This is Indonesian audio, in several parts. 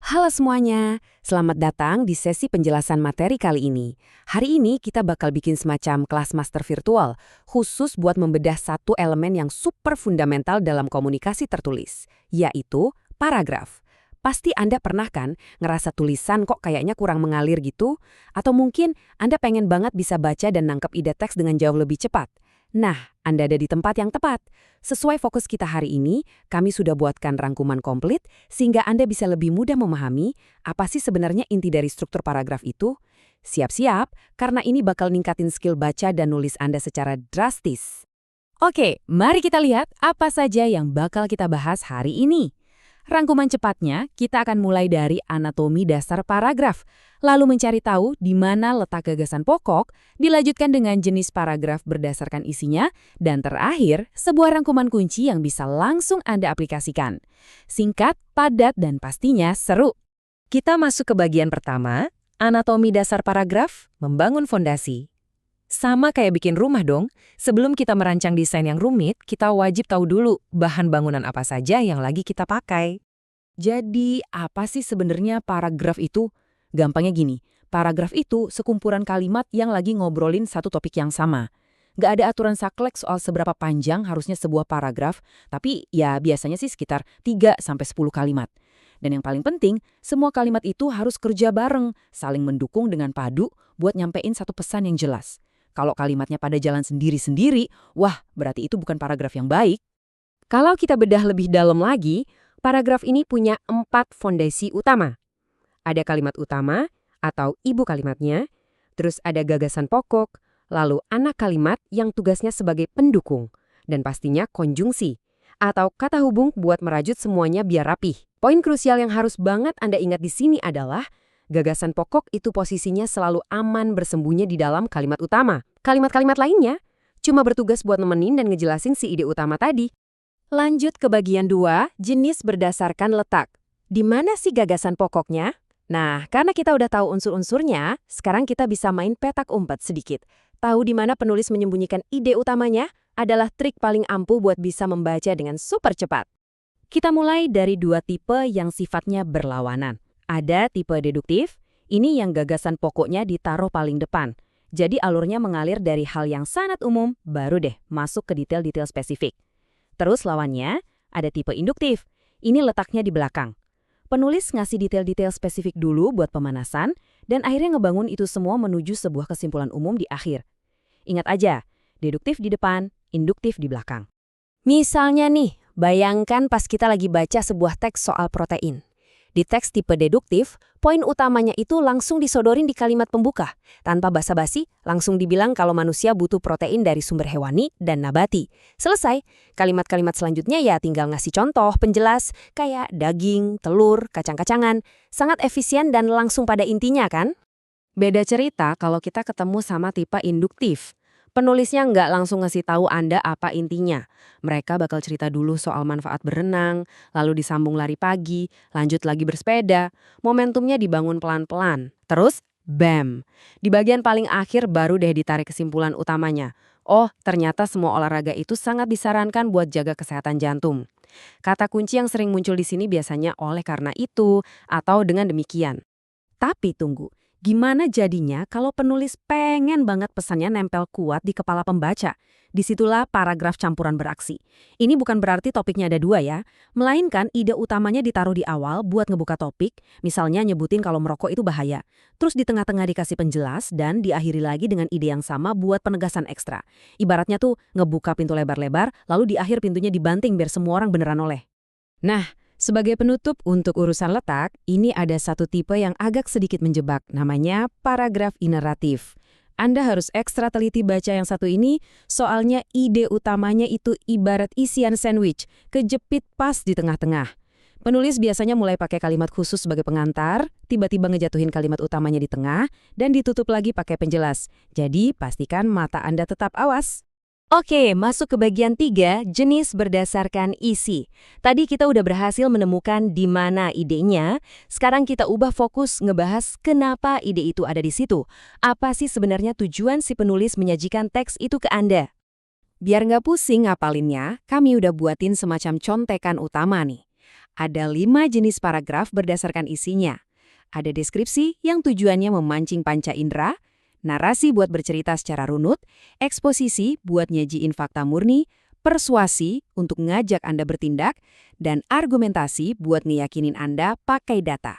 Halo semuanya, selamat datang di sesi penjelasan materi kali ini. Hari ini kita bakal bikin semacam kelas master virtual, khusus buat membedah satu elemen yang super fundamental dalam komunikasi tertulis, yaitu paragraf. Pasti Anda pernah kan ngerasa tulisan kok kayaknya kurang mengalir gitu? Atau mungkin Anda pengen banget bisa baca dan nangkep ide teks dengan jauh lebih cepat? Nah, Anda ada di tempat yang tepat. Sesuai fokus kita hari ini, kami sudah buatkan rangkuman komplit sehingga Anda bisa lebih mudah memahami apa sih sebenarnya inti dari struktur paragraf itu. Siap-siap, karena ini bakal ningkatin skill baca dan nulis Anda secara drastis. Oke, mari kita lihat apa saja yang bakal kita bahas hari ini. Rangkuman cepatnya, kita akan mulai dari anatomi dasar paragraf, lalu mencari tahu di mana letak gagasan pokok, dilanjutkan dengan jenis paragraf berdasarkan isinya, dan terakhir, sebuah rangkuman kunci yang bisa langsung Anda aplikasikan. Singkat, padat, dan pastinya seru. Kita masuk ke bagian pertama, anatomi dasar paragraf, membangun fondasi. Sama kayak bikin rumah dong, sebelum kita merancang desain yang rumit, kita wajib tahu dulu bahan bangunan apa saja yang lagi kita pakai. Jadi, apa sih sebenarnya paragraf itu? Gampangnya gini, paragraf itu sekumpulan kalimat yang lagi ngobrolin satu topik yang sama. Nggak ada aturan saklek soal seberapa panjang harusnya sebuah paragraf, tapi ya biasanya sih sekitar 3-10 kalimat. Dan yang paling penting, semua kalimat itu harus kerja bareng, saling mendukung dengan padu buat nyampein satu pesan yang jelas. Kalau kalimatnya pada jalan sendiri-sendiri, wah berarti itu bukan paragraf yang baik. Kalau kita bedah lebih dalam lagi, paragraf ini punya 4 fondasi utama. Ada kalimat utama atau ibu kalimatnya, terus ada gagasan pokok, lalu anak kalimat yang tugasnya sebagai pendukung, dan pastinya konjungsi, atau kata hubung buat merajut semuanya biar rapih. Poin krusial yang harus banget Anda ingat di sini adalah gagasan pokok itu posisinya selalu aman bersembunyi di dalam kalimat utama. Kalimat-kalimat lainnya cuma bertugas buat nemenin dan ngejelasin si ide utama tadi. Lanjut ke bagian 2, jenis berdasarkan letak. Di mana sih gagasan pokoknya? Nah, karena kita udah tahu unsur-unsurnya, sekarang kita bisa main petak umpet sedikit. Tahu di mana penulis menyembunyikan ide utamanya adalah trik paling ampuh buat bisa membaca dengan super cepat. Kita mulai dari 2 tipe yang sifatnya berlawanan. Ada tipe deduktif, ini yang gagasan pokoknya ditaruh paling depan. Jadi alurnya mengalir dari hal yang sangat umum, baru deh masuk ke detail-detail spesifik. Terus lawannya, ada tipe induktif. Ini letaknya di belakang. Penulis ngasih detail-detail spesifik dulu buat pemanasan, dan akhirnya ngebangun itu semua menuju sebuah kesimpulan umum di akhir. Ingat aja, deduktif di depan, induktif di belakang. Misalnya nih, bayangkan pas kita lagi baca sebuah teks soal protein. Di teks tipe deduktif, poin utamanya itu langsung disodorin di kalimat pembuka. Tanpa basa-basi, langsung dibilang kalau manusia butuh protein dari sumber hewani dan nabati. Selesai, kalimat-kalimat selanjutnya ya tinggal ngasih contoh, penjelas, kayak daging, telur, kacang-kacangan. Sangat efisien dan langsung pada intinya kan? Beda cerita kalau kita ketemu sama tipe induktif. Penulisnya nggak langsung ngasih tahu Anda apa intinya. Mereka bakal cerita dulu soal manfaat berenang, lalu disambung lari pagi, lanjut lagi bersepeda. Momentumnya dibangun pelan-pelan. Terus, bam! Di bagian paling akhir baru deh ditarik kesimpulan utamanya. Oh, ternyata semua olahraga itu sangat disarankan buat jaga kesehatan jantung. Kata kunci yang sering muncul di sini biasanya oleh karena itu, atau dengan demikian. Tapi tunggu. Gimana jadinya kalau penulis pengen banget pesannya nempel kuat di kepala pembaca? Disitulah paragraf campuran beraksi. Ini bukan berarti topiknya ada 2 ya, melainkan ide utamanya ditaruh di awal buat ngebuka topik, misalnya nyebutin kalau merokok itu bahaya. Terus di tengah-tengah dikasih penjelas dan diakhiri lagi dengan ide yang sama buat penegasan ekstra. Ibaratnya tuh ngebuka pintu lebar-lebar, lalu di akhir pintunya dibanting biar semua orang beneran oleh. Nah, sebagai penutup untuk urusan letak, ini ada satu tipe yang agak sedikit menjebak, namanya paragraf ineratif. Anda harus ekstra teliti baca yang satu ini, soalnya ide utamanya itu ibarat isian sandwich, kejepit pas di tengah-tengah. Penulis biasanya mulai pakai kalimat khusus sebagai pengantar, tiba-tiba ngejatuhin kalimat utamanya di tengah, dan ditutup lagi pakai penjelas. Jadi, pastikan mata Anda tetap awas. Oke, masuk ke bagian 3, jenis berdasarkan isi. Tadi kita udah berhasil menemukan di mana idenya, sekarang kita ubah fokus ngebahas kenapa ide itu ada di situ. Apa sih sebenarnya tujuan si penulis menyajikan teks itu ke Anda? Biar nggak pusing ngapalinnya, kami udah buatin semacam contekan utama nih. Ada 5 jenis paragraf berdasarkan isinya. Ada deskripsi yang tujuannya memancing panca indera, narasi buat bercerita secara runut, eksposisi buat nyajiin fakta murni, persuasi untuk ngajak Anda bertindak, dan argumentasi buat ngeyakinin Anda pakai data.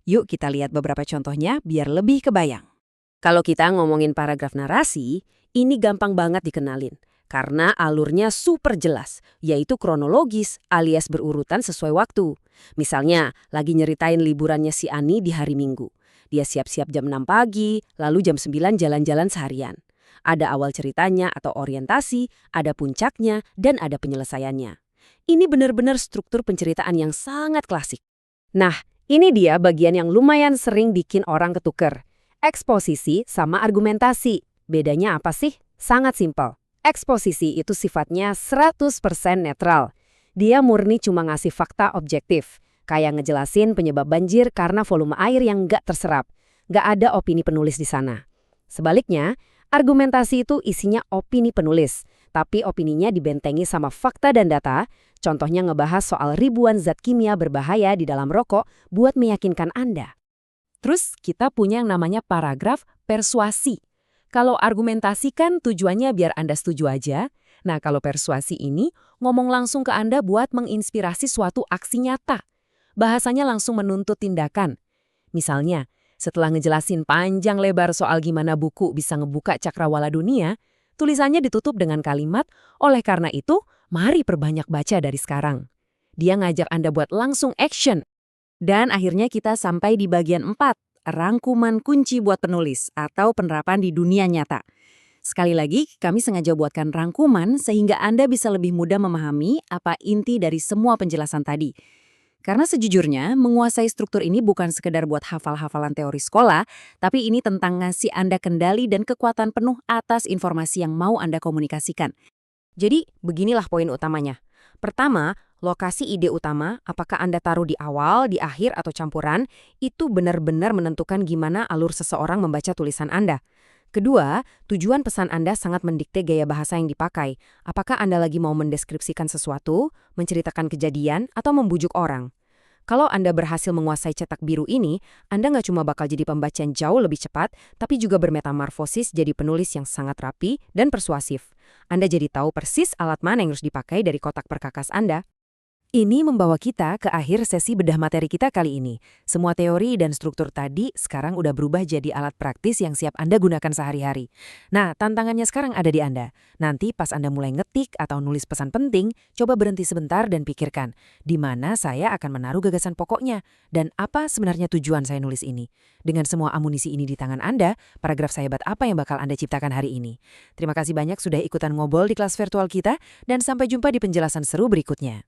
Yuk kita lihat beberapa contohnya biar lebih kebayang. Kalau kita ngomongin paragraf narasi, ini gampang banget dikenalin. Karena alurnya super jelas, yaitu kronologis alias berurutan sesuai waktu. Misalnya, lagi nyeritain liburannya si Ani di hari Minggu. Dia siap-siap jam 6 pagi, lalu jam 9 jalan-jalan seharian. Ada awal ceritanya atau orientasi, ada puncaknya, dan ada penyelesaiannya. Ini benar-benar struktur penceritaan yang sangat klasik. Nah, ini dia bagian yang lumayan sering bikin orang ketuker. Eksposisi sama argumentasi. Bedanya apa sih? Sangat simpel. Eksposisi itu sifatnya 100% netral. Dia murni cuma ngasih fakta objektif, kayak ngejelasin penyebab banjir karena volume air yang nggak terserap. Nggak ada opini penulis di sana. Sebaliknya, argumentasi itu isinya opini penulis, tapi opininya dibentengi sama fakta dan data, contohnya ngebahas soal ribuan zat kimia berbahaya di dalam rokok buat meyakinkan Anda. Terus kita punya yang namanya paragraf persuasi. Kalau argumentasi kan tujuannya biar Anda setuju aja. Nah, kalau persuasi ini ngomong langsung ke Anda buat menginspirasi suatu aksi nyata. Bahasanya langsung menuntut tindakan. Misalnya, setelah ngejelasin panjang lebar soal gimana buku bisa ngebuka cakrawala dunia, tulisannya ditutup dengan kalimat, oleh karena itu, mari perbanyak baca dari sekarang. Dia ngajak Anda buat langsung action. Dan akhirnya kita sampai di bagian 4. Rangkuman kunci buat penulis atau penerapan di dunia nyata. Sekali lagi, kami sengaja buatkan rangkuman sehingga Anda bisa lebih mudah memahami apa inti dari semua penjelasan tadi. Karena sejujurnya, menguasai struktur ini bukan sekedar buat hafal-hafalan teori sekolah, tapi ini tentang ngasih Anda kendali dan kekuatan penuh atas informasi yang mau Anda komunikasikan. Jadi, beginilah poin utamanya. Pertama, lokasi ide utama, apakah Anda taruh di awal, di akhir, atau campuran, itu benar-benar menentukan gimana alur seseorang membaca tulisan Anda. Kedua, tujuan pesan Anda sangat mendikte gaya bahasa yang dipakai. Apakah Anda lagi mau mendeskripsikan sesuatu, menceritakan kejadian, atau membujuk orang? Kalau Anda berhasil menguasai cetak biru ini, Anda nggak cuma bakal jadi pembaca yang jauh lebih cepat, tapi juga bermetamorfosis jadi penulis yang sangat rapi dan persuasif. Anda jadi tahu persis alat mana yang harus dipakai dari kotak perkakas Anda. Ini membawa kita ke akhir sesi bedah materi kita kali ini. Semua teori dan struktur tadi sekarang udah berubah jadi alat praktis yang siap Anda gunakan sehari-hari. Nah, tantangannya sekarang ada di Anda. Nanti pas Anda mulai ngetik atau nulis pesan penting, coba berhenti sebentar dan pikirkan, di mana saya akan menaruh gagasan pokoknya dan apa sebenarnya tujuan saya nulis ini. Dengan semua amunisi ini di tangan Anda, paragraf sehebat apa yang bakal Anda ciptakan hari ini. Terima kasih banyak sudah ikutan ngobrol di kelas virtual kita dan sampai jumpa di penjelasan seru berikutnya.